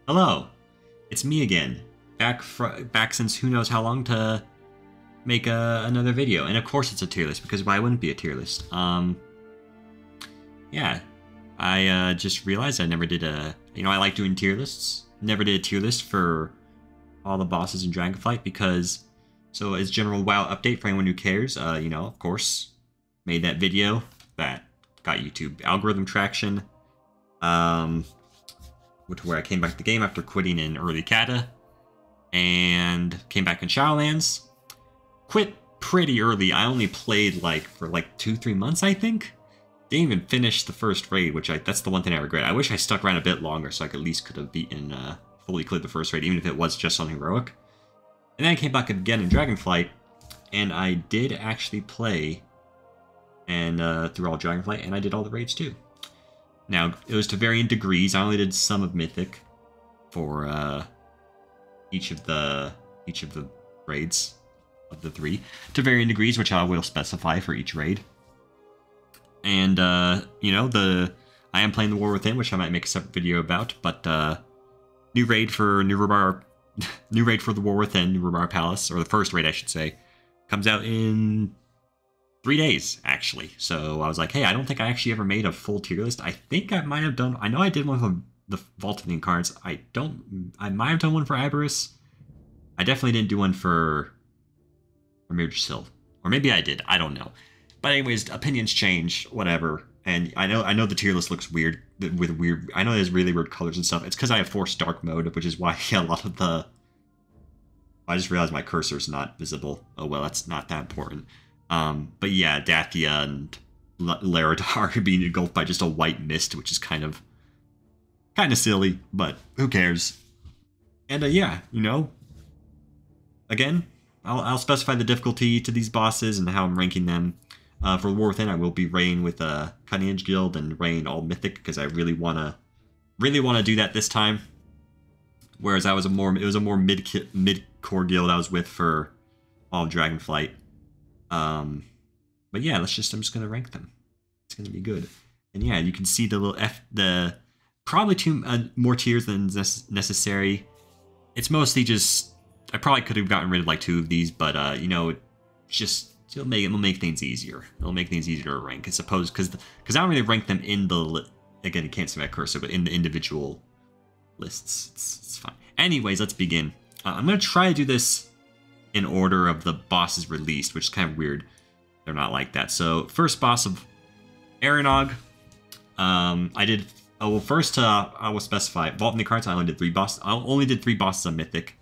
Hello, it's me again, back since who knows how long to make another video, and of course it's a tier list, because why wouldn't it be a tier list? Yeah, I just realized I never did I like doing tier lists, never did a tier list for all the bosses in Dragonflight, because, so as general WoW update for anyone who cares, of course, made that video that got YouTube algorithm traction, where I came back to the game after quitting in early Kata, and came back in Shadowlands. Quit pretty early. I only played for 2-3 months, I think. Didn't even finish the first raid, that's the one thing I regret. I wish I stuck around a bit longer so I could at least could have beaten, fully cleared the first raid, even if it was just on Heroic. And then I came back again in Dragonflight, and I did actually play and through all Dragonflight, and I did all the raids too. Now, it was to varying degrees. I only did some of Mythic for each of the raids of the 3 to varying degrees, which I will specify for each raid. And I am playing the War Within, which I might make a separate video about. But new raid for the War Within, New Rubar Palace, or the first raid, I should say, comes out in 3 days, actually. So I was like, hey, I don't think I actually ever made a full tier list. I think I might have done. I know I did one for the Vault of the Incarnates. I might have done one for Iberus. I definitely didn't do one for Mirjil. Or maybe I did. I don't know. But anyways, opinions change, whatever. And I know the tier list looks weird with weird. I know there's really weird colors and stuff. It's because I have forced dark mode, which is why a lot of the. I just realized my cursor's not visible. Oh well, that's not that important. But yeah, Dathia and Laradar are being engulfed by just a white mist, which is kind of silly, but who cares? And again, I'll specify the difficulty to these bosses and how I'm ranking them. For War Within, I will be raiding with Cutting Edge Guild and raiding all Mythic, because I really wanna do that this time. Whereas it was a more mid-core guild I was with for all of Dragonflight. But yeah, I'm just gonna rank them. It's gonna be good. And yeah, you can see the little probably 2 more tiers than necessary. It's mostly just, I probably could have gotten rid of 2 of these, but it'll make things easier. It'll make things easier to rank, I suppose, because I don't really rank them in the, again, you can't see my cursor, but in the individual lists. It's fine. Anyways, let's begin. I'm gonna try to do this in order of the bosses released, which is kind of weird. They're not like that. So, first boss of Aranog. First, I will specify Vault of the Incarnates. I only did 3 bosses. I only did 3 bosses on Mythic.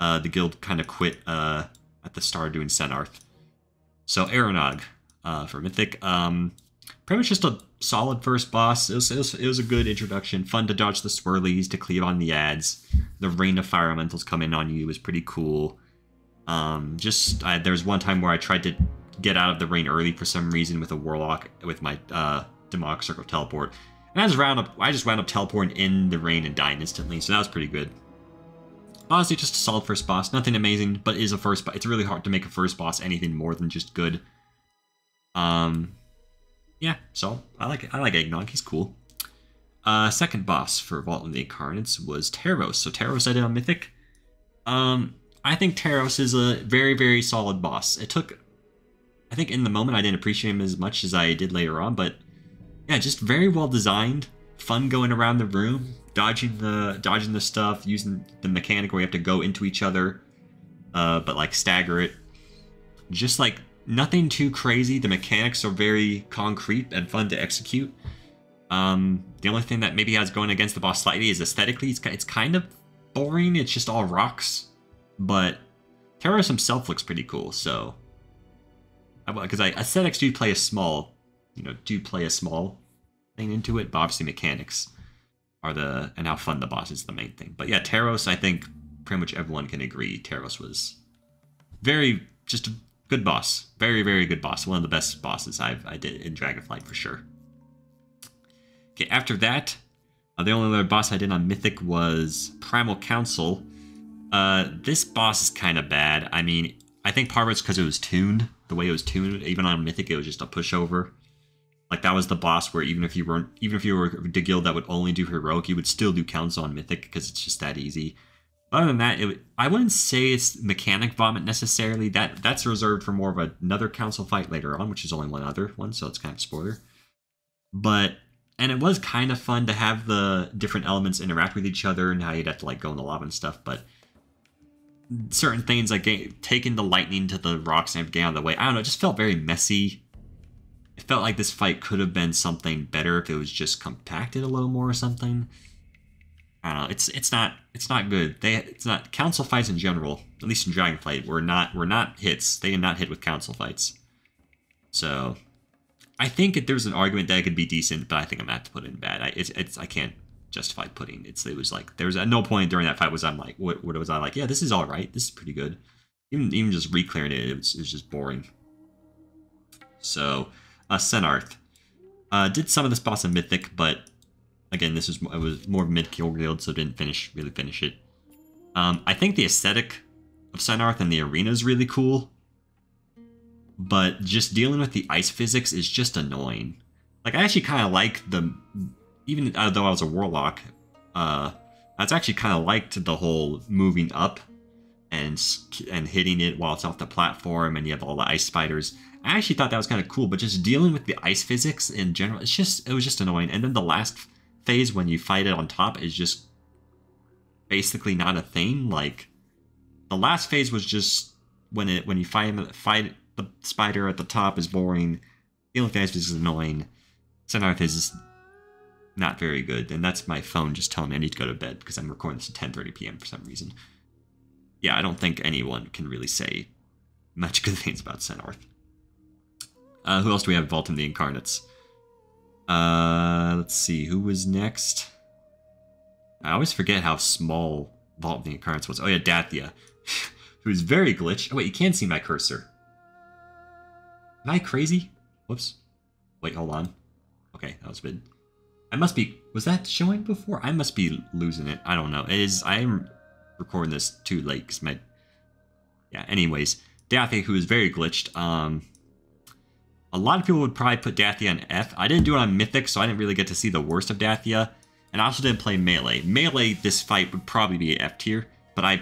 The guild kind of quit at the start of doing Senarth. So Aranog for Mythic. Pretty much just a solid first boss. It was a good introduction. Fun to dodge the swirlies, to cleave on the ads. The rain of fire elementals coming on you was pretty cool. There was one time where I tried to get out of the rain early for some reason with a warlock with my demonic circle teleport, and I just wound up teleporting in the rain and dying instantly. So that was pretty good. Honestly, just a solid first boss. Nothing amazing, but is a first boss. It's really hard to make a first boss anything more than just good. Yeah, so I like Eggnog. He's cool. Second boss for Vault of the Incarnates was Taros. So Taros I did on Mythic. I think Taros is a very, very solid boss. I think in the moment I didn't appreciate him as much as I did later on, but yeah, just very well designed. Fun going around the room, dodging the stuff, using the mechanic where you have to go into each other, but stagger it. Just nothing too crazy. The mechanics are very concrete and fun to execute. The only thing that maybe has going against the boss slightly is aesthetically, it's kind of boring. It's just all rocks. But Taros himself looks pretty cool, so because aesthetics do play a small thing into it, but obviously mechanics are and how fun the boss is the main thing. But yeah, Taros, I think pretty much everyone can agree Taros was just a good boss, very, very good boss, one of the best bosses I did in Dragonflight for sure. Okay, after that, the only other boss I did on Mythic was Primal Council. This boss is kind of bad. I mean, I think part of it's because it was tuned. The way it was tuned, even on Mythic, it was just a pushover. Like that was the boss where even if you were the guild that would only do heroic, you would still do council on mythic because it's just that easy. Other than that, I wouldn't say it's mechanic vomit necessarily. That's reserved for more of another council fight later on, which is only one other one, so it's kind of a spoiler. And it was kind of fun to have the different elements interact with each other and how you'd have to like go in the lava and stuff. But certain things like taking the lightning to the rocks and getting out of the way, I don't know, it just felt very messy. It felt like this fight could have been something better if it was just compacted a little more or something. I don't know. It's not good. It's not council fights in general. At least in Dragonflight, were not hits. They did not hit with council fights. So I think there's an argument that it could be decent, but I think I'm gonna have to put it in bad. I can't justify putting it. It was like there was at no point during that fight was I'm like what was I like? Yeah, this is all right. This is pretty good. Even just reclearing it was just boring. So Senarth did some of this boss in Mythic, but again, it was more mid-kill guild, so didn't really finish it. I think the aesthetic of Senarth and the arena is really cool, but just dealing with the ice physics is just annoying. Like, I actually kind of like even though I was a warlock, I actually kind of liked the whole moving up and hitting it while it's off the platform, and you have all the ice spiders. I actually thought that was kind of cool, but just dealing with the ice physics in general, it was just annoying. And then the last phase when you fight it on top is just basically not a thing. Like the last phase was just when you fight the spider at the top is boring. Dealing with the ice physics is annoying. Senarth is not very good, and that's my phone just telling me I need to go to bed because I'm recording this at 10:30 p.m. for some reason. Yeah, I don't think anyone can really say much good things about Senarth. Who else do we have involved in the Incarnates? Let's see, who was next? I always forget how small Vault of the Incarnates was. Oh yeah, Dathia, who's very glitched. Oh wait, you can't see my cursor. Am I crazy? Whoops. Wait, hold on. Okay, that was good. Was that showing before? I must be losing it. I don't know. I'm recording this too late because yeah, anyways. Dathia, who is very glitched. A lot of people would probably put Dathia on F. I didn't do it on Mythic, so I didn't really get to see the worst of Dathia. And I also didn't play Melee. Melee, this fight would probably be F tier, but I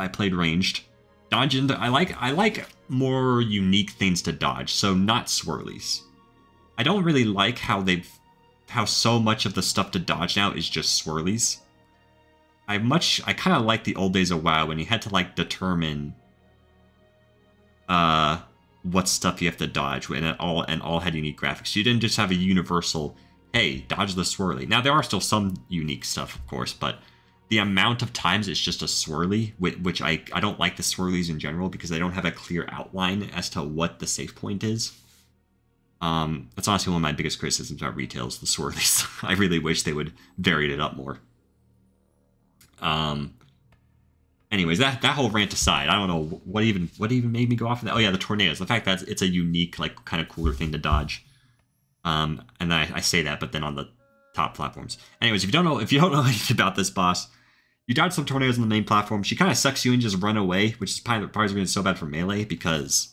played ranged. Dodging, I like more unique things to dodge, so not swirlies. I don't really like how so much of the stuff to dodge now is just swirlies. I kind of like the old days of WoW when you had to like determine what stuff you have to dodge, and all had unique graphics. You didn't just have a universal, hey, dodge the swirly. Now there are still some unique stuff, of course, but the amount of times it's just a swirly, which I don't like the swirlies in general because they don't have a clear outline as to what the safe point is. That's honestly one of my biggest criticisms about retail is the swirlies. I really wish they would vary it up more. Anyways, that whole rant aside, I don't know what even made me go off of that. Oh yeah, the tornadoes. The fact that it's a unique, like, kind of cooler thing to dodge. And then I say that, but then on the top platforms. Anyways, if you don't know anything about this boss, you dodge some tornadoes on the main platform. She kind of sucks you and just run away, which is part of the reason it's so bad for melee, because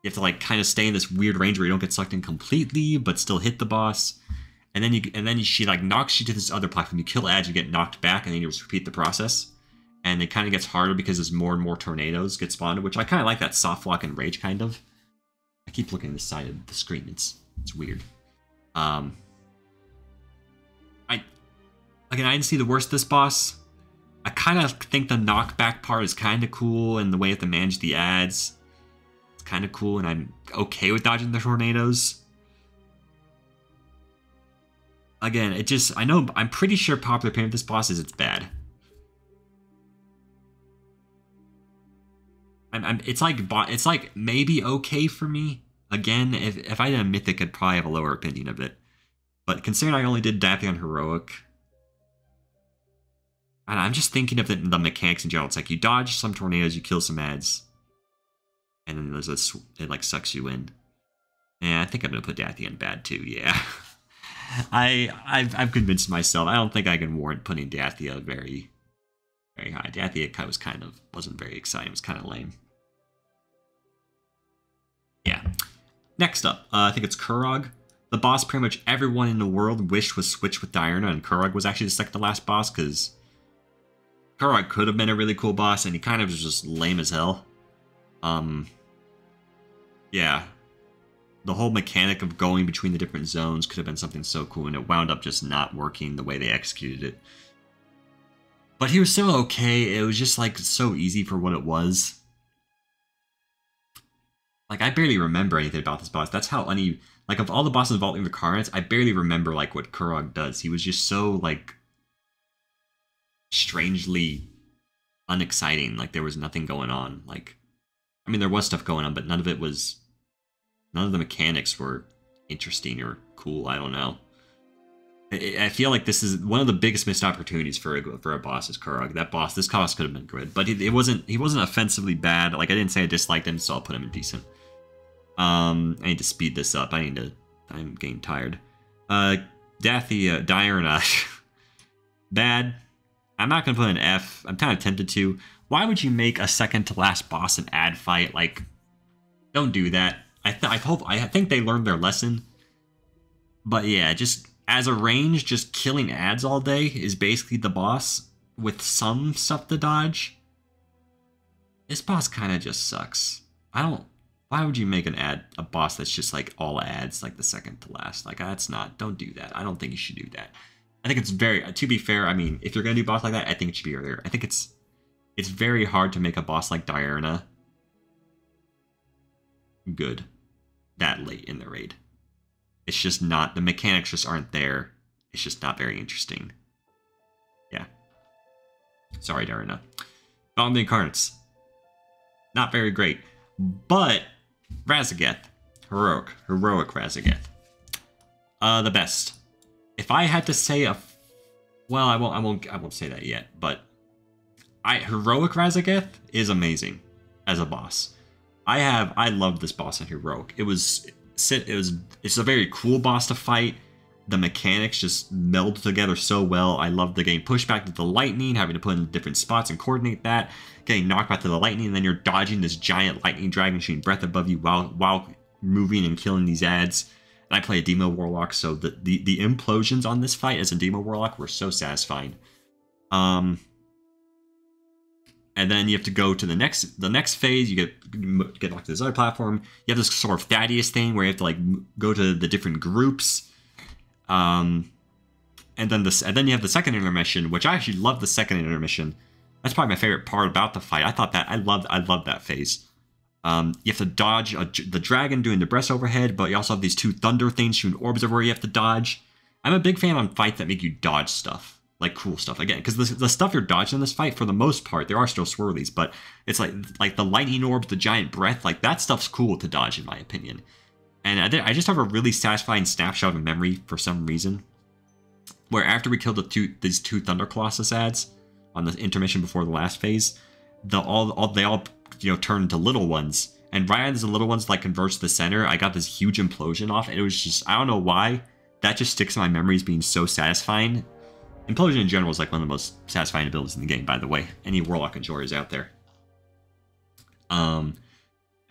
you have to like kind of stay in this weird range where you don't get sucked in completely, but still hit the boss. And then she like knocks you to this other platform. You kill Ad, you get knocked back, and then you just repeat the process. And it kind of gets harder because as more and more tornadoes get spawned, which I kind of like that soft lock and rage kind of. I keep looking at the side of the screen. It's weird. I didn't see the worst of this boss. I kind of think the knockback part is kind of cool, and the way you have to manage the ads, it's kind of cool, and I'm okay with dodging the tornadoes. Again, I'm pretty sure popular opinion of this boss is it's bad. It's like maybe okay for me. Again, if I did a Mythic, I'd probably have a lower opinion of it. But considering I only did Dathia on Heroic, and I'm just thinking of the mechanics in general. It's like you dodge some tornadoes, you kill some ads, and then it like sucks you in. And I think I'm gonna put Dathia in bad too. Yeah, I've convinced myself. I don't think I can warrant putting Dathia very high. Dathia wasn't very exciting. It was kind of lame. Yeah. Next up, I think it's Kurog. The boss pretty much everyone in the world wished was switched with Diurna, and Kurog was actually the second to last boss, because Kurog could have been a really cool boss, and he kind of was just lame as hell. Yeah. The whole mechanic of going between the different zones could have been something so cool, and it wound up just not working the way they executed it. But he was so okay, it was just like so easy for what it was. Like, I barely remember anything about this boss. That's how like, of all the bosses involved in the Incarnates, I barely remember, like, what Kurog does. He was just so, like, strangely unexciting. Like, there was nothing going on. Like, I mean, there was stuff going on, but none of the mechanics were interesting or cool. I don't know. I feel like this is one of the biggest missed opportunities for a boss is Kurog. This boss could have been good, but he wasn't offensively bad. Like, I didn't say I disliked him, so I'll put him in decent. I need to speed this up. I'm getting tired. Diurna. Bad. I'm not gonna put an F. I'm kind of tempted to. Why would you make a second to last boss an ad fight? Like, don't do that. I think they learned their lesson. But yeah, just as a range, just killing ads all day is basically the boss with some stuff to dodge. This boss kind of just sucks. Why would you make a boss that's just like all ads, like the second to last? Like, don't do that. I don't think you should do that. I think it's to be fair, I mean, if you're going to do a boss like that, I think it should be earlier. I think it's very hard to make a boss like Diurna good that late in the raid. It's just not, the mechanics just aren't there. It's just not very interesting. Yeah. Sorry, Diurna. Dawn of the Incarnates. Not very great. But Raszageth. Heroic Raszageth. The best. If I had to say well, I won't say that yet, but Heroic Raszageth is amazing as a boss. I love this boss in Heroic. It's a very cool boss to fight. The mechanics just meld together so well. I love the getting pushed back to the lightning, having to put in different spots and coordinate that, getting knocked back to the lightning, and then you're dodging this giant lightning dragon shooting breath above you while moving and killing these ads. And I play a Demo Warlock, so the implosions on this fight as a Demo Warlock were so satisfying. And then you have to go to the next phase. You get locked to this other platform. You have this sort of Thaddeus thing where you have to like go to the different groups. And then you have the second intermission, which I actually love the second intermission. That's probably my favorite part about the fight. I love that phase. You have to dodge the dragon doing the breast overhead, but you also have these two thunder things shooting orbs everywhere you have to dodge. I'm a big fan on fights that make you dodge stuff. Like cool stuff again, because the stuff you're dodging in this fight, for the most part, there are still swirlies, but it's like the lightning orbs, the giant breath, like that stuff's cool to dodge in my opinion. And I just have a really satisfying snapshot of memory for some reason, where after we killed these two Thunder Colossus ads on the intermission before the last phase, they all turned into little ones, and right as the little ones like converged to the center, I got this huge implosion off, and it was just, I don't know why, that just sticks in my memory as being so satisfying. Implosion in general is like one of the most satisfying abilities in the game, by the way. Any Warlock enjoyers out there. And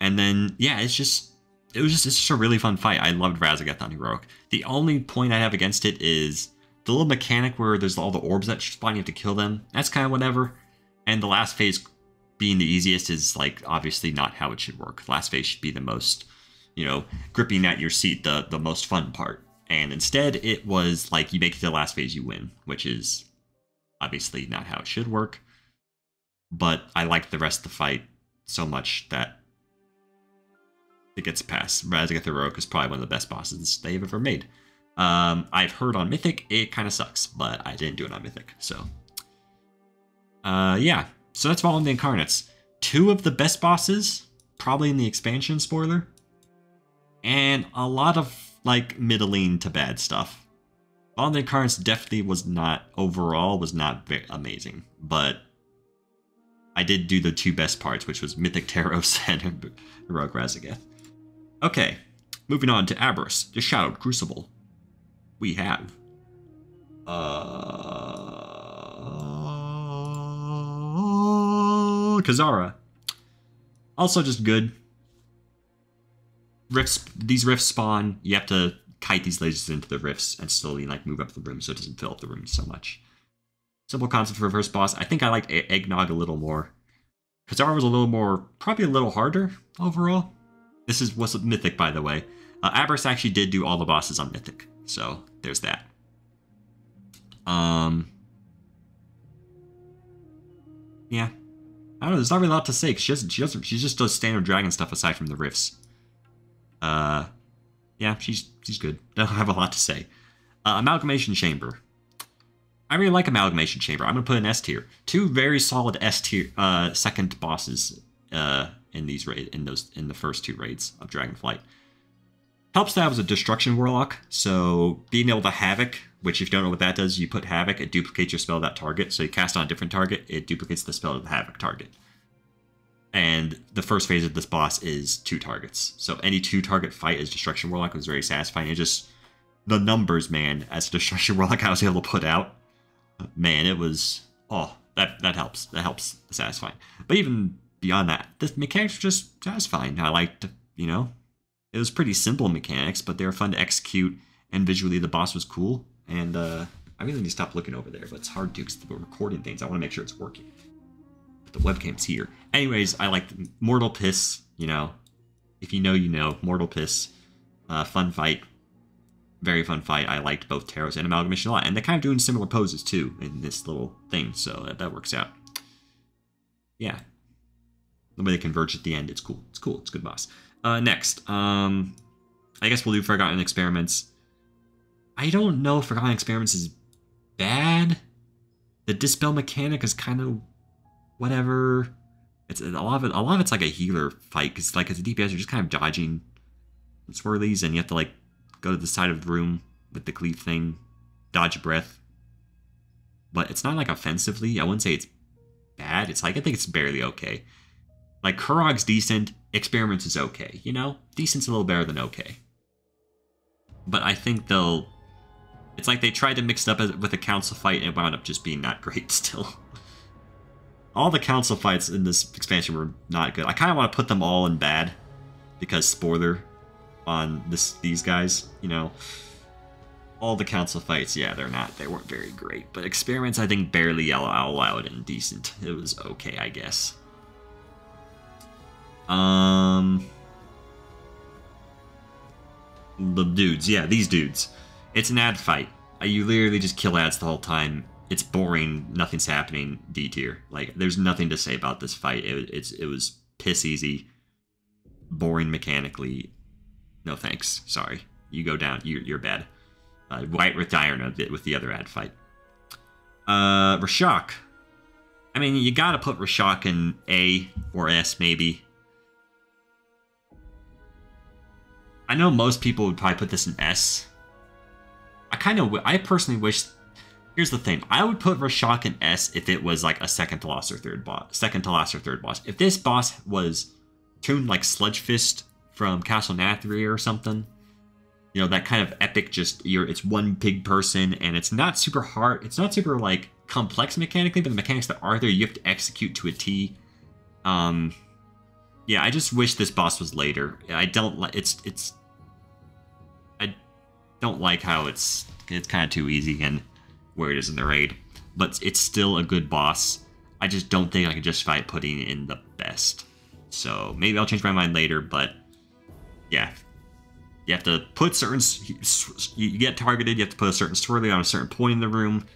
then yeah, it's just a really fun fight. I loved Raszageth on Heroic. The only point I have against it is the little mechanic where there's all the orbs that spawn, you have to kill them. That's kind of whatever. And the last phase being the easiest is like obviously not how it should work. The last phase should be the most, gripping at your seat, the most fun part. And instead, it was like you make it to the last phase, you win, which is obviously not how it should work. But I liked the rest of the fight so much that it gets past. Raszageth Heroic is probably one of the best bosses they've ever made. I've heard on Mythic it kind of sucks, but I didn't do it on Mythic, so yeah. So that's Fall of the Incarnates. Two of the best bosses, probably in the expansion, spoiler, and a lot of like middling to bad stuff. Fall of the Incarnates definitely was not very amazing, but I did do the two best parts, which was Mythic Taros and Heroic Raszageth. Okay, moving on to Aberrus, the Shadowed Crucible. We have Kazara. Also just good. rifts. These rifts spawn. You have to kite these lasers into the rifts and slowly like move up the room so it doesn't fill up the room so much. Simple concept for a first boss. I think I liked Eggnog a little more. Kazara was a little more, probably a little harder overall. This was Mythic, by the way. Aberrus actually did do all the bosses on Mythic, so there's that. Yeah. I don't know, there's not really a lot to say, because she just does standard dragon stuff aside from the rifts. Yeah, she's good. Don't have a lot to say. Amalgamation Chamber. I really like Amalgamation Chamber. I'm gonna put an S tier. Two very solid S tier second bosses in the first two raids of Dragonflight. Helps that I was a Destruction Warlock, so being able to Havoc, which if you don't know what that does, you put Havoc, it duplicates your spell to that target. So you cast on a different target, it duplicates the spell to the Havoc target. And the first phase of this boss is 2 targets. So any 2-target fight as Destruction Warlock was very satisfying. It just, the numbers, man, as Destruction Warlock I was able to put out, man, it was, oh, that helps. That helps satisfying. But even beyond that, the mechanics were just satisfying. I liked, you know, it was pretty simple mechanics, but they were fun to execute, and visually the boss was cool. And I really need to stop looking over there, but it's hard to because we're recording things. I want to make sure it's working. But the webcam's here. Anyways, I liked Mortal Piss, you know. If you know, you know. Mortal Piss. Fun fight. Very fun fight. I liked both Taros and Amalgamation a lot. And they're kind of doing similar poses, too, in this little thing. So that works out. Yeah. The way they converge at the end, it's cool. It's cool. It's a good boss. Next. I guess we'll do Forgotten Experiments. I don't know if Forgotten Experiments is bad. The Dispel mechanic is kind of whatever. It's a lot of it's like a healer fight, because like as a DPS you're just kind of dodging swirlies, and you have to like go to the side of the room with the cleave thing, dodge breath. But it's not like offensively. I wouldn't say it's bad. It's like, I think it's barely okay. Like Kurog's decent, Experiments is okay, you know? Decent's a little better than okay. But I think it's like they tried to mix it up with a council fight and it wound up just being not great still. All the council fights in this expansion were not good. I kind of want to put them all in bad, because spoiler on these guys, you know. All the council fights, yeah, they weren't very great. But Experiments, I think, barely allowed and decent. It was okay, I guess. The dudes, yeah, these dudes. It's an ad fight. You literally just kill ads the whole time. It's boring. Nothing's happening. D tier. Like, there's nothing to say about this fight. It was piss easy. Boring mechanically. No thanks. Sorry. You go down. You're bad. White with Diurna with the other ad fight. Rashok. I mean, you gotta put Rashok in A or S, maybe. I know most people would probably put this in S. I personally wish... Here's the thing. I would put Rashok in S if it was like a second to last or third boss. If this boss was tuned like Sludge Fist from Castle Nathria or something, you know, that kind of epic, just it's one big person and it's not super hard. It's not super like complex mechanically, but the mechanics that are there you have to execute to a T. Yeah, I just wish this boss was later. I don't like I don't like how it's kind of too easy and where it is in the raid, but it's still a good boss. I just don't think I can justify putting in the best. So maybe I'll change my mind later, but yeah. You have to put certain... You get targeted, you have to put a certain swirly on a certain point in the room.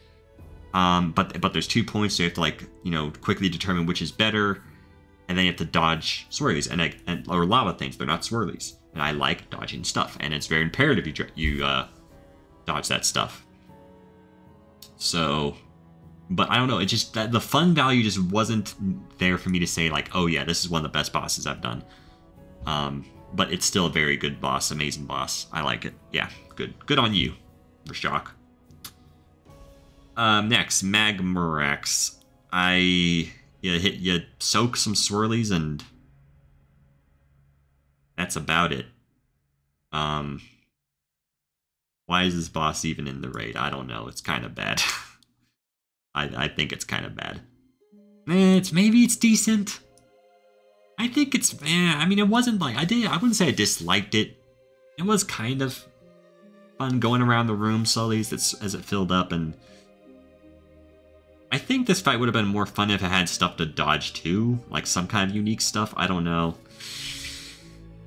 But there's 2 points, so you have to, like, you know, quickly determine which is better. And then you have to dodge swirlies, or lava things. They're not swirlies. And I like dodging stuff, and it's very imperative you dodge that stuff. So... But I don't know, it just... The fun value just wasn't there for me to say, like, oh yeah, this is one of the best bosses I've done. But it's still a very good boss, amazing boss. I like it. Yeah, good. Good on you, Rashok. Next, Magmarax. You soak some swirlies and that's about it. Why is this boss even in the raid? I don't know. It's kind of bad. I think it's kind of bad. Maybe it's decent. I think it's, I mean, it wasn't like, I wouldn't say I disliked it. It was kind of fun going around the room slowly as it filled up, and I think this fight would have been more fun if it had stuff to dodge too, like some kind of unique stuff. I don't know.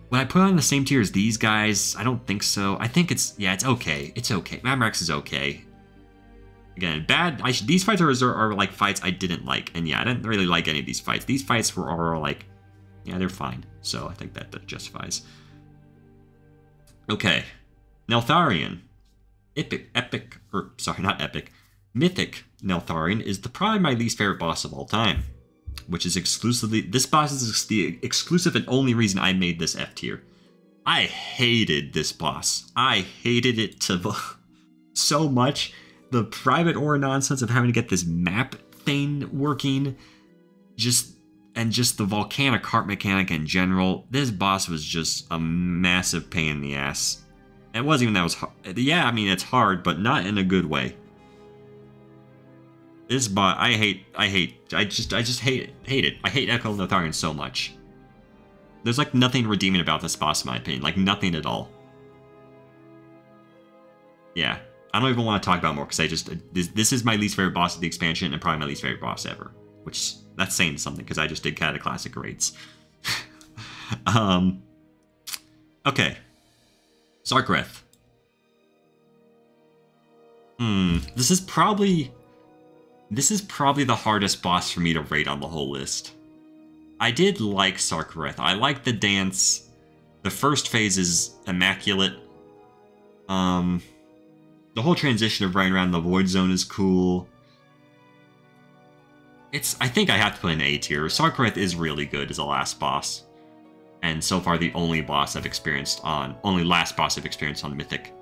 Would I put it on the same tier as these guys? I don't think so. I think it's, yeah, it's okay. It's okay. Mamrex is okay. Again, bad. These fights are like fights I didn't like, and yeah, I didn't really like any of these fights. These fights are like, yeah, they're fine. So I think that justifies. Okay, Neltharion. Mythic Neltharion is probably my least favorite boss of all time, which is exclusively, this boss is the exclusive and only reason I made this F tier. I hated this boss. I hated it so much. The private aura nonsense of having to get this map thing working, just the volcanic cart mechanic in general. This boss was just a massive pain in the ass. It wasn't even that it was hard. Yeah, I mean, it's hard, but not in a good way. This boss, I just hate it. I hate Echo Neltharion so much. There's like nothing redeeming about this boss in my opinion, like nothing at all. Yeah, I don't even want to talk about more because this is my least favorite boss of the expansion and probably my least favorite boss ever, which that's saying something because I just did Cataclassic rates. Okay, Sarkareth. This is probably the hardest boss for me to rate on the whole list. I did like Sarkareth. I like the dance. The first phase is immaculate. The whole transition of running around the Void Zone is cool. I think I have to put in A tier. Sarkareth is really good as a last boss. And so far the only last boss I've experienced on Mythic.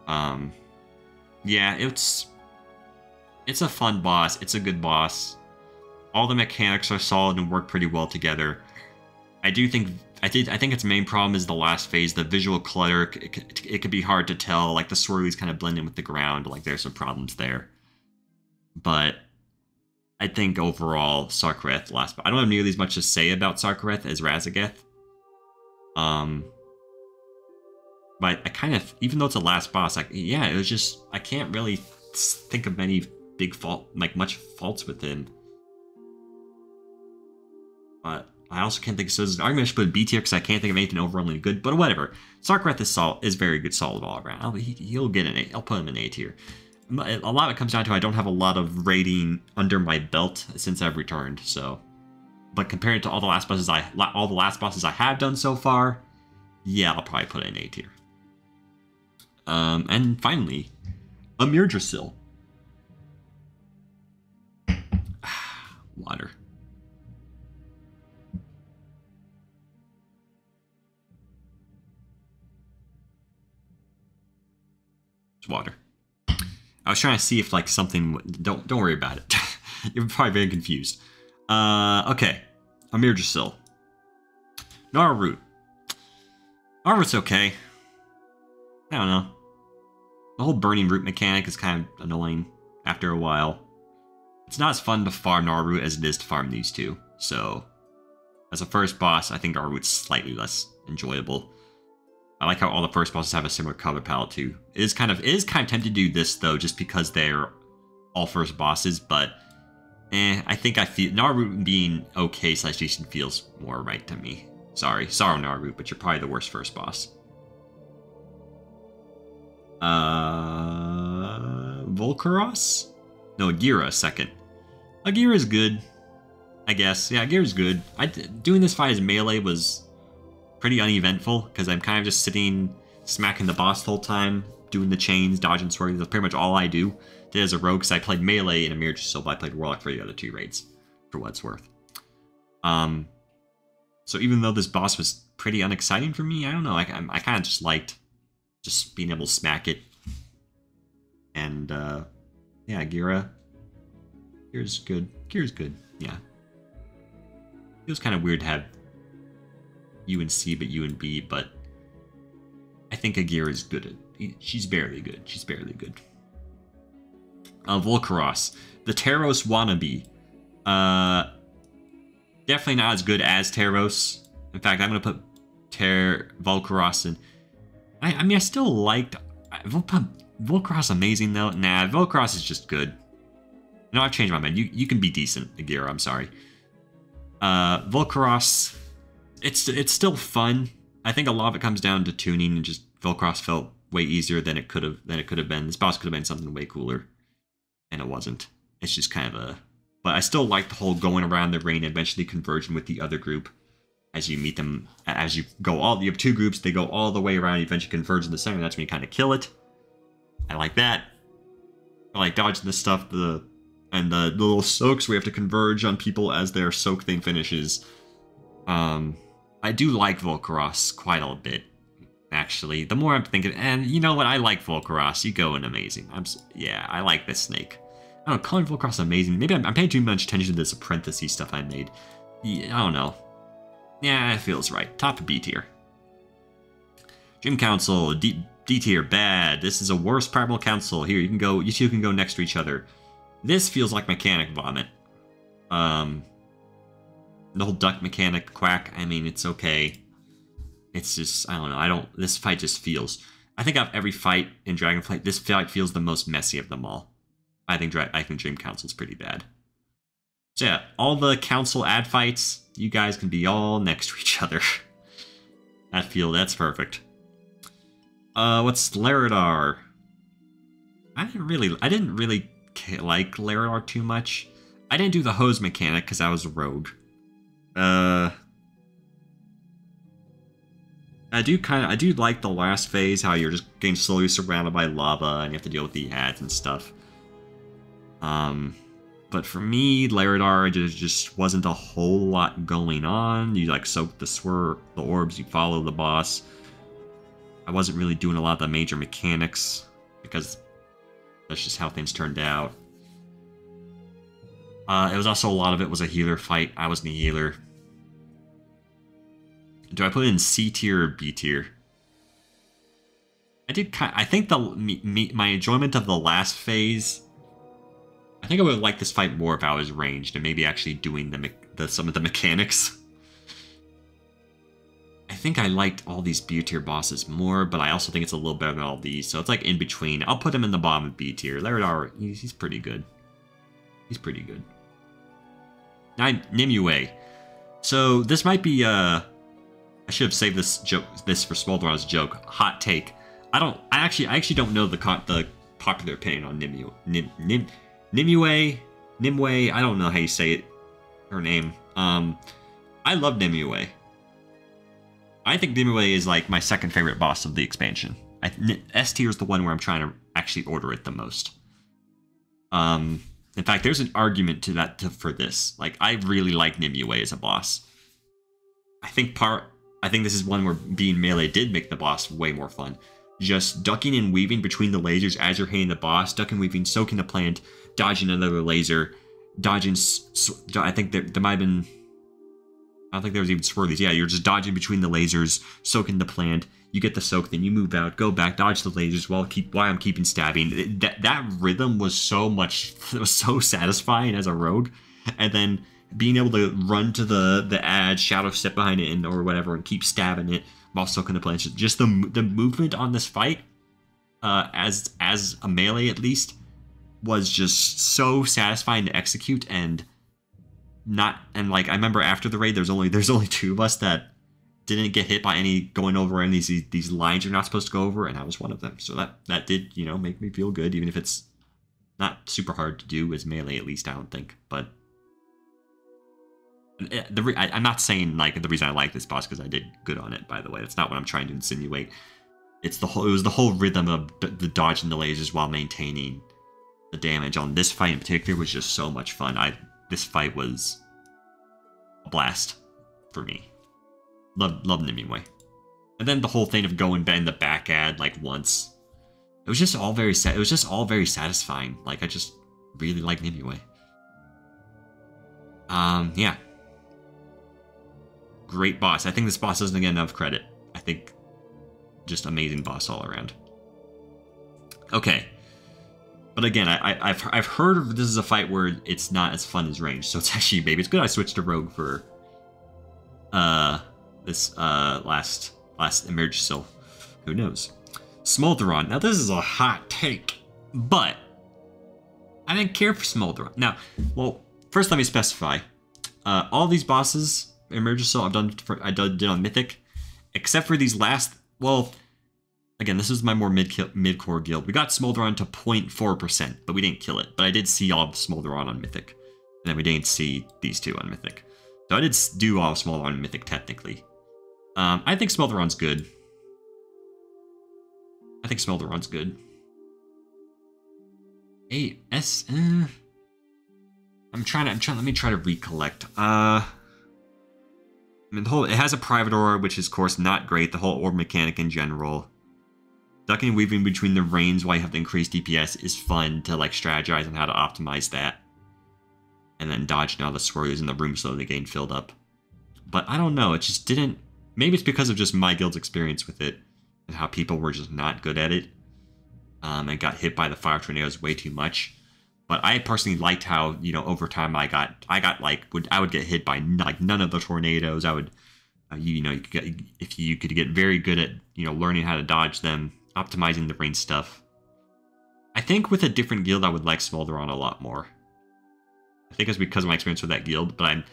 Yeah, it's a fun boss. It's a good boss. All the mechanics are solid and work pretty well together. I think its main problem is the last phase, the visual clutter. It could be hard to tell, like the swirlies kind of blend in with the ground, like there's some problems there. But I think overall, Sarkareth, I don't have nearly as much to say about Sarkareth as Raszageth. But I kind of, even though it's a last boss, yeah, it was just, I can't really think of many much faults with him. But I also can't think of, so there's an argument I should put in B tier because I can't think of anything overwhelmingly good, but whatever. Sarkareth is very good, solid all around. He'll get an A. I'll put him in A tier. A lot of it comes down to I don't have a lot of rating under my belt since I've returned, so. But compared to all the last bosses I have done so far, yeah, I'll probably put it in A tier. And finally, Amirdrasil. Water. It's water. I was trying to see if like something. Don't worry about it. You're probably very confused. Okay, Amirdrasil. Gnarroot. Gnarroot's okay. I don't know. The whole burning root mechanic is kind of annoying after a while. It's not as fun to farm Gnarroot as it is to farm these two. So, as a first boss, I think Gnarroot's slightly less enjoyable. I like how all the first bosses have a similar color palette too. It is kind of tempted to do this though, just because they're all first bosses. But, I think I feel Gnarroot being okay / decent feels more right to me. Sorry Gnarroot, but you're probably the worst first boss. Volcaros? No, Agira second. Agira's good, I guess. Yeah, Agira's good. Doing this fight as melee was pretty uneventful, because I'm kind of just sitting, smacking the boss the whole time, doing the chains, dodging swords. That's pretty much all I do. Did as a rogue, because I played melee in Amirdrasil, but I played Warlock for the other two raids, for what it's worth. So even though this boss was pretty unexciting for me, I don't know, I kind of just liked just being able to smack it. And, yeah, Agira's good. Agira's good, yeah. It was kind of weird to have U and C, but U and B, but I think Agira's good. She's barely good. She's barely good. Volcaros, the Taros wannabe. Yeah, Definitely not as good as Teros. In fact, I'm going to put Volcaros in. I mean, I still liked... Volcaros amazing, though. Nah, Volcaros is just good. No, I've changed my mind. You can be decent, Agira. I'm sorry. Volcaros, it's still fun. I think a lot of it comes down to tuning, and just Volcaros felt way easier than it could have been. This boss could have been something way cooler, and it wasn't. It's just kind of a... But I still like the whole going around the ring and eventually converging with the other group as you meet them. As you go you have two groups, they go all the way around, you eventually converge in the center, and that's when you kind of kill it. I like that. I like dodging this stuff, and the little soaks where you have to converge on people as their soak thing finishes. I do like Volcaros quite a bit, actually. The more I'm thinking, and you know what, I like Volcaros. You go in amazing. Yeah, I like this snake. I don't know, calling Volcaros amazing. Maybe I'm paying too much attention to this apprentice-y stuff I made. Yeah, I don't know. Yeah, it feels right. Top of B tier. Gym Council, D tier, bad. This is a worse Primal Council. Here, you two can go next to each other. This feels like mechanic vomit. The whole duck mechanic quack, I mean, it's okay. It's just, I don't know, this fight just feels... I think out of every fight in Dragonflight, this fight feels the most messy of them all. I think Dream Council's pretty bad. So yeah, all the council ad fights, you guys can be all next to each other. That's perfect. What's Laradar? I didn't really like Laradar too much. I didn't do the hose mechanic because I was a rogue. I do like the last phase, how you're just getting slowly surrounded by lava and you have to deal with the ads and stuff. But for me, Laradar just wasn't a whole lot going on. You like soak the orbs, you follow the boss. I wasn't really doing a lot of the major mechanics because that's just how things turned out. It was also a lot of it was a healer fight. I wasn't a healer. Do I put it in C tier or B tier? I think my enjoyment of the last phase. I think I would like this fight more if I was ranged and maybe actually doing some of the mechanics. I think I liked all these B tier bosses more, but I also think it's a little better than all these, so it's like in between. I'll put him in the bottom of B tier. Laradar, he's pretty good. He's pretty good. Nimue. So this might be I should have saved this for Smolder as a joke. Hot take. I actually don't know the popular opinion on Nimue. Nimue, I don't know how you say it. Her name. I love Nimue. I think Nimue is like my second favorite boss of the expansion. S tier is the one where I'm trying to actually order it the most. In fact, there's an argument to that for this. Like, I really like Nimue as a boss. I think this is one where being melee did make the boss way more fun. Just ducking and weaving between the lasers as you're hitting the boss, ducking, weaving, soaking the plant, dodging another laser, dodging. I think there might have been. I don't think there was even swirlies. Yeah, you're just dodging between the lasers, soaking the plant. You get the soak, then you move out, go back, dodge the lasers while I'm keeping stabbing. That rhythm was so satisfying as a rogue, and then being able to run to the ad, shadow step behind it, or whatever, and keep stabbing it while soaking the plant. Just the movement on this fight, as a melee at least, was just so satisfying to execute and. Like I remember after the raid, there's only two of us that didn't get hit by any going over any of these lines you're not supposed to go over, and I was one of them. So that did make me feel good, even if it's not super hard to do as melee, at least I don't think. But I'm not saying like the reason I like this boss because I did good on it. By the way, that's not what I'm trying to insinuate. It was the whole rhythm of the dodging the lasers while maintaining the damage on this fight in particular was just so much fun. This fight was a blast for me. Love Nimue. And then the whole thing of going bend the back ad like once. It was just all very satisfying. Like I just really like Nimue. Yeah. Great boss. I think this boss doesn't get enough credit. I think just amazing boss all around. Okay. But again, I've heard of this is a fight where it's not as fun as range, so maybe it's good I switched to rogue for last Emergisil. Who knows? Smolderon. Now this is a hot take, but I didn't care for Smolderon. Now, well, first let me specify. All these bosses, Emergisil, I did on Mythic, except for these last. Well, again, this is my more mid-core guild. We got Smolderon to 0.4%, but we didn't kill it. But I did see all of Smolderon on Mythic, and then we didn't see these two on Mythic. So I did do all of Smolderon on Mythic technically. I think Smolderon's good. I think Smolderon's good. Let me try to recollect. I mean, it has a private aura, which is, of course, not great. The whole orb mechanic in general. Ducking and weaving between the reigns while you have the increased DPS is fun to, like, strategize on how to optimize that. And then dodging all the swirlies in the room so the game filled up. But I don't know, it just didn't... Maybe it's because of just my guild's experience with it. And how people were just not good at it. And got hit by the fire tornadoes way too much. But I personally liked how, you know, over time I would get hit by like none of the tornadoes. I would, you could get very good at, you know, learning how to dodge them, optimizing the range stuff. I think with a different guild, I would like Smolderon a lot more. I think it's because of my experience with that guild, but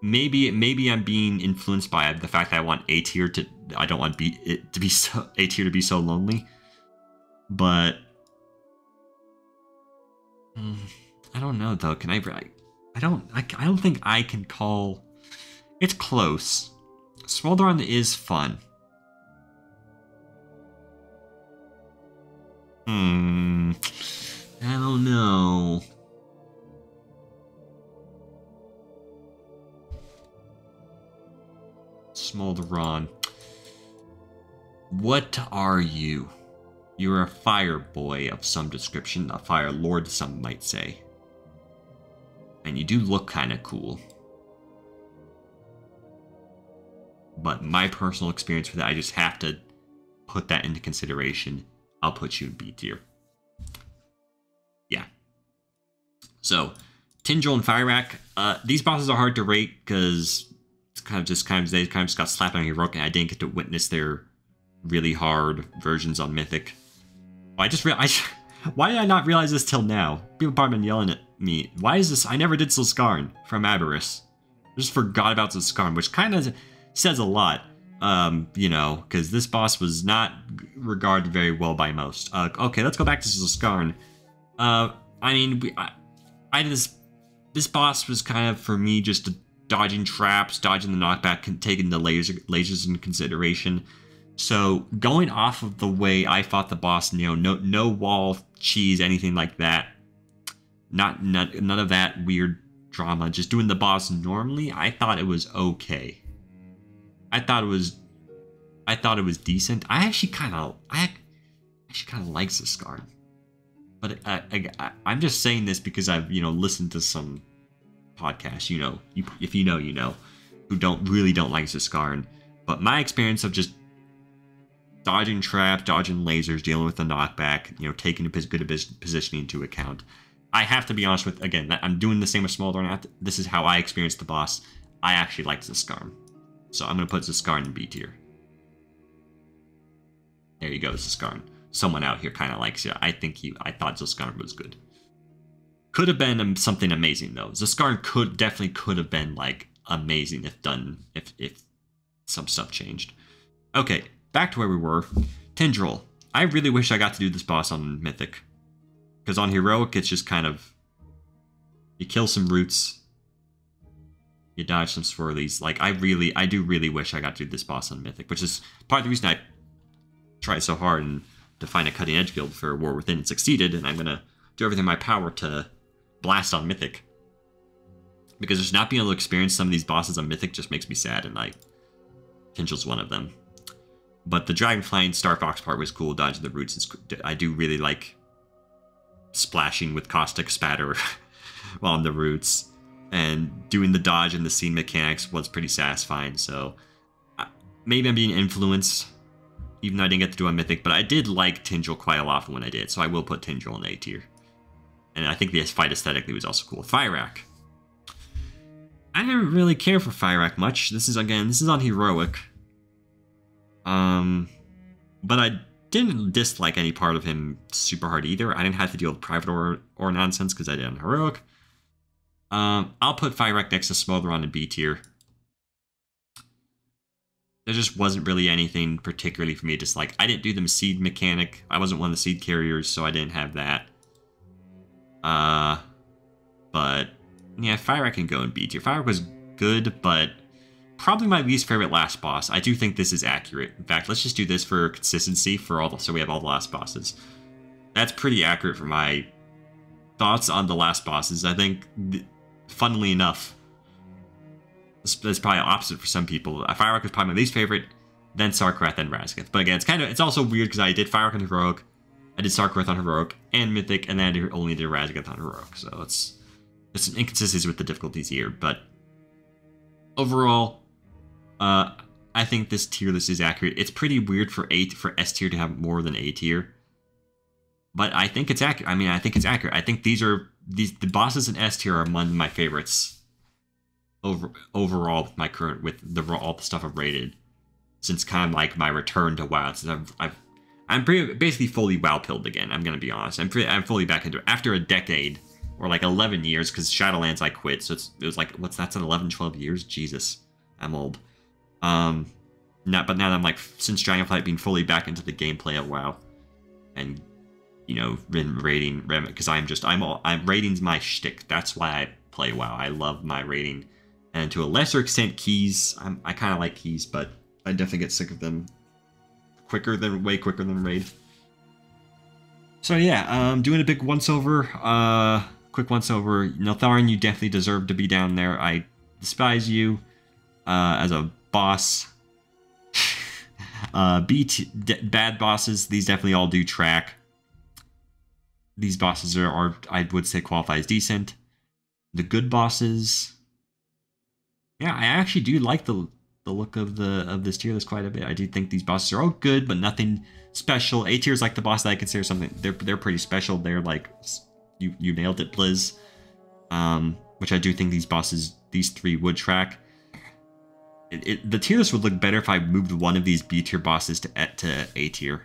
maybe I'm being influenced by the fact that I want A tier to, I don't want A tier to be so lonely. But I don't know though. Can I don't think I can call. It's close. Smolderon is fun. I don't know. Smolderon. What are you? You're a fire boy of some description, a fire lord some might say. And you do look kind of cool. But my personal experience with it, I just have to put that into consideration. I'll put you in B tier. Yeah. So, Tindril and Firac, these bosses are hard to rate because they kind of just got slapped on heroic, and I didn't get to witness their really hard versions on Mythic. I just realized, why did I not realize this till now? People probably been yelling at me. Why is this? I never did Silskarn from Aberrus. I just forgot about Silskarn, which kind of says a lot, you know, because this boss was not regarded very well by most. Okay, let's go back to Silskarn. I mean, this boss was kind of, for me, just dodging traps, dodging the knockback, and taking the lasers into consideration. So going off of the way I fought the boss, you know, no wall cheese, anything like that. None of that weird drama. Just doing the boss normally. I thought it was okay. I thought it was decent. I actually kind of like Silskarn. But I'm just saying this because I've, you know, listened to some podcasts, you know, if you know, you know, who really don't like Silskarn. But my experience of just dodging traps, dodging lasers, dealing with the knockback, you know, taking a good positioning into account. I have to be honest with, again, I'm doing the same with Smolderon. This is how I experienced the boss. I actually liked Silskarn. So I'm going to put Silskarn in B tier. There you go, Silskarn. Someone out here kind of likes you. I thought Silskarn was good. Could have been something amazing, though. Silskarn definitely could have been, like, amazing if some stuff changed. Okay. Back to where we were. Tindril. I really wish I got to do this boss on Mythic. Because on Heroic, it's just kind of... You kill some roots. You dodge some swirlies. Like, I do really wish I got to do this boss on Mythic. Which is part of the reason I tried so hard to find a cutting edge guild for War Within and succeeded. And I'm going to do everything in my power to blast on Mythic. Because just not being able to experience some of these bosses on Mythic just makes me sad. And Tindril's one of them. But the Dragonflight and Star Fox part was cool. Dodging the roots. I do really like splashing with caustic spatter on the roots. And doing the dodge and the scene mechanics was pretty satisfying. So maybe I'm being influenced. Even though I didn't get to do a Mythic. But I did like Tindril quite a lot when I did. So I will put Tindril in A tier. And I think the fight aesthetically was also cool. Firac. I didn't really care for Fyrak much. This is on Heroic. But I didn't dislike any part of him super hard either. I didn't have to deal with private or nonsense because I did on Heroic. I'll put Fyrak next to Smotheron in B tier. There just wasn't really anything particularly for me to dislike. I didn't do the seed mechanic. I wasn't one of the seed carriers, so I didn't have that. But yeah, Fyrak can go in B tier. Fyrak was good, but probably my least favorite last boss. I do think this is accurate. In fact, let's just do this for consistency so we have all the last bosses. That's pretty accurate for my thoughts on the last bosses. I think, funnily enough, that's probably opposite for some people. Fyrak was probably my least favorite, then Sarkarath, then Razageth. But again, it's also weird because I did Fyrak on Heroic, I did Sarkarath on Heroic and Mythic, and then I only did Razageth on Heroic. So it's an inconsistency with the difficulties here. But overall, I think this tier list is accurate. It's pretty weird for S tier to have more than A tier, but I think it's accurate. I think it's accurate. I think the bosses in S tier are among my favorites overall with all the stuff I've rated since kind of like my return to WoW. Since I'm basically fully WoW pilled again. I'm gonna be honest. I'm fully back into it after a decade or like 11 years because Shadowlands I quit. So it was like that's an 11, 12 years. Jesus, I'm old. But now that I'm like since Dragonflight being fully back into the gameplay of WoW, and rating because rating's my shtick. That's why I play WoW. I love my rating, and to a lesser extent keys. I kind of like keys, but I definitely get sick of them way quicker than raid. So yeah, doing a big quick once over. Neltharin, you definitely deserve to be down there. I despise you as a boss. Bad bosses, these definitely all do track. These bosses are I would say qualify as decent. The good bosses, yeah, I actually do like the look of this tier list quite a bit. I do think these bosses are all good, but nothing special. A tier is like the boss that I consider something. They're pretty special. They're like you nailed it, Blizz. Which I do think these three would track. The tier list would look better if I moved one of these B tier bosses to A tier.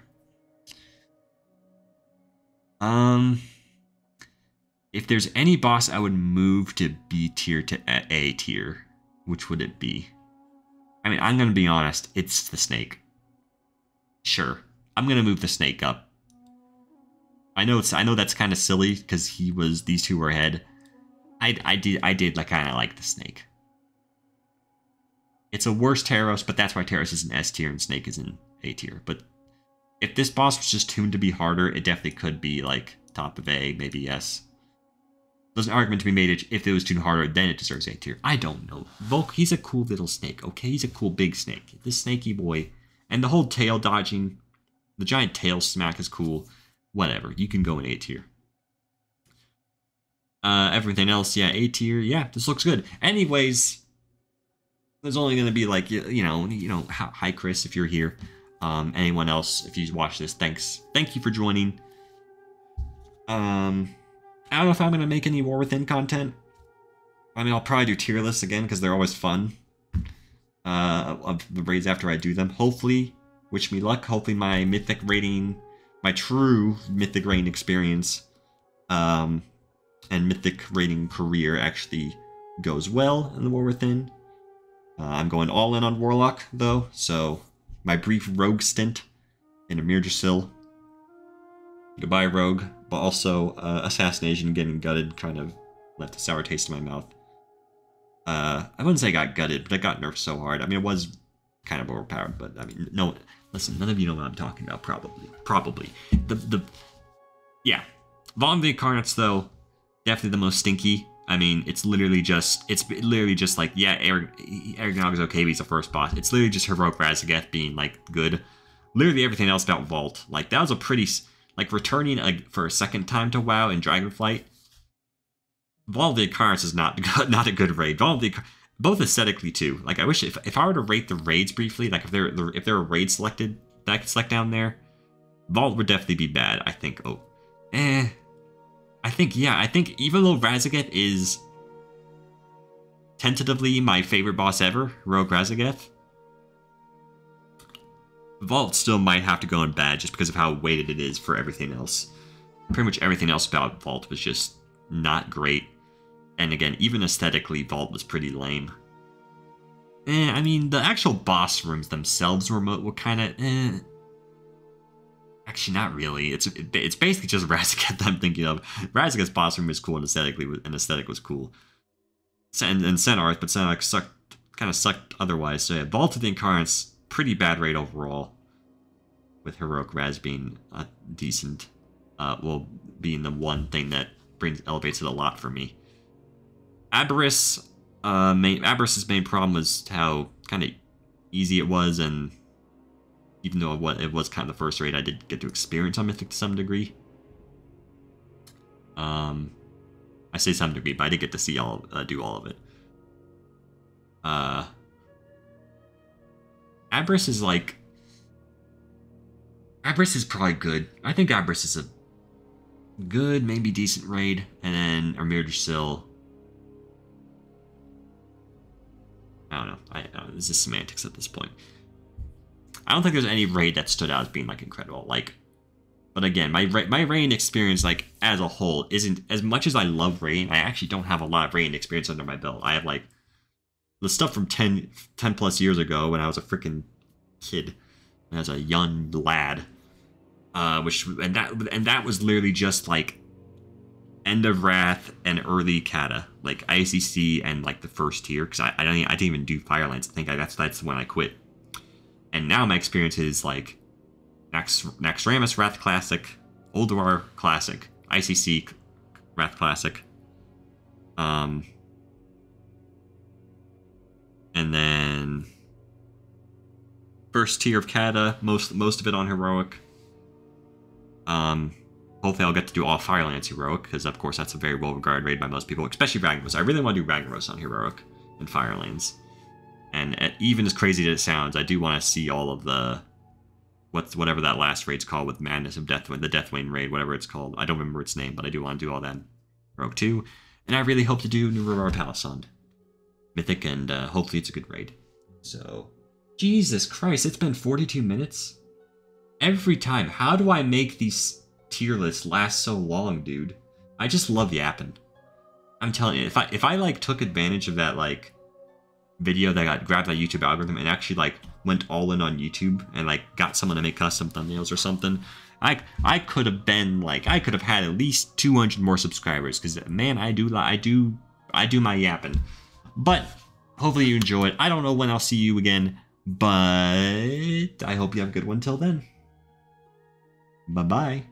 If there's any boss I would move to B tier to A tier, which would it be? I'm gonna be honest, it's the Snake. Sure, I'm gonna move the Snake up. I know that's kind of silly because these two were ahead. I did kind of like the Snake. It's a worse Taros, but that's why Taros is in S tier and Snake is in A tier. But if this boss was just tuned to be harder, it definitely could be like top of A, maybe S. There's an argument to be made if it was tuned harder, then it deserves A tier. I don't know. Volk, he's a cool little snake, okay? He's a cool big snake. This snaky boy. And the whole tail dodging, the giant tail smack is cool. Whatever, you can go in A tier. Everything else, yeah, A tier. Yeah, this looks good. Anyways, there's only going to be like, hi Chris if you're here. Anyone else, if you watch this, thanks. Thank you for joining. I don't know if I'm going to make any War Within content. I'll probably do tier lists again because they're always fun. Of the raids after I do them. Hopefully, wish me luck. Hopefully my mythic rating, my true mythic rating experience, and mythic rating career actually goes well in the War Within. I'm going all in on Warlock though, so my brief rogue stint in Amir Drasil. Goodbye, Rogue. But also, Assassination getting gutted kind of left a sour taste in my mouth. I wouldn't say I got gutted, but I got nerfed so hard. It was kind of overpowered, but no. Listen, none of you know what I'm talking about. Probably. Yeah. Volume of the Incarnates, though, definitely the most stinky. It's literally just like, yeah, Aragog is okay, but he's the first boss. It's literally just Heroic Razageth being like good. Literally everything else about Vault, like that was a pretty. Like, returning for a second time to WoW in Dragonflight, Vault of the Incarnates is not a good raid. Both aesthetically, too. Like, I wish if I were to rate the raids briefly, like, if there were raids selected that I could select down there, Vault would definitely be bad, I think. I think even though Razageth is tentatively my favorite boss ever, Heroic Razageth. Vault still might have to go in bad just because of how weighted it is for everything else. Pretty much everything else about Vault was just not great. And again, even aesthetically, Vault was pretty lame. I mean, the actual boss rooms themselves were kind of Actually, not really. It's basically just Razageth I'm thinking of. Razageth's boss room is cool and aesthetic was cool. And Senarth, but Senarth kind of sucked otherwise. So yeah, Vault of the Incarnates, pretty bad raid overall. With Heroic Raz being decent. Well, being the one thing that elevates it a lot for me. Aberrus, Aberrus's main problem was how kind of easy it was, and even though it was kind of the first raid, I did get to experience on Mythic to some degree. I say some degree, but I did get to see do all of it. Aberrus is like... Aberrus is probably good. I think Aberrus is a good, maybe decent raid. And then Amir-Drasil. I don't know. This is semantics at this point. I don't think there's any raid that stood out as being like incredible. But again, my raid experience, like as a whole, isn't as much as I love raid. I actually don't have a lot of raid experience under my belt. I have like the stuff from 10 plus years ago when I was a freaking kid, as a young lad. And that was literally just like End of Wrath and early Kata, like ICC and like the first tier, because I didn't even do Firelands. I think that's when I quit. And now my experience is like Naxxramas Wrath Classic, Ulduar Classic, ICC Wrath Classic, and then first tier of Kata, most of it on Heroic. Hopefully I'll get to do all Firelands Heroic, because of course that's a very well-regarded raid by most people, especially Ragnaros. I really want to do Ragnaros on Heroic and Firelands. And even as crazy as it sounds, I do want to see all of the... whatever that last raid's called with Madness of Deathwing, the Deathwing raid, whatever it's called. I don't remember its name, but I do want to do all that in Heroic 2. And I really hope to do New River Palisand Mythic, and hopefully it's a good raid. So... Jesus Christ, it's been 42 minutes? Every time. How do I make these tier lists last so long, dude? I just love yapping. I'm telling you, if I like took advantage of that like video that got grabbed by YouTube algorithm and actually like went all in on YouTube and like got someone to make custom thumbnails or something, I could have been like, I could have had at least 200 more subscribers, because man, I do my yapping. But hopefully you enjoy it. I don't know when I'll see you again, but I hope you have a good one till then. Bye-bye.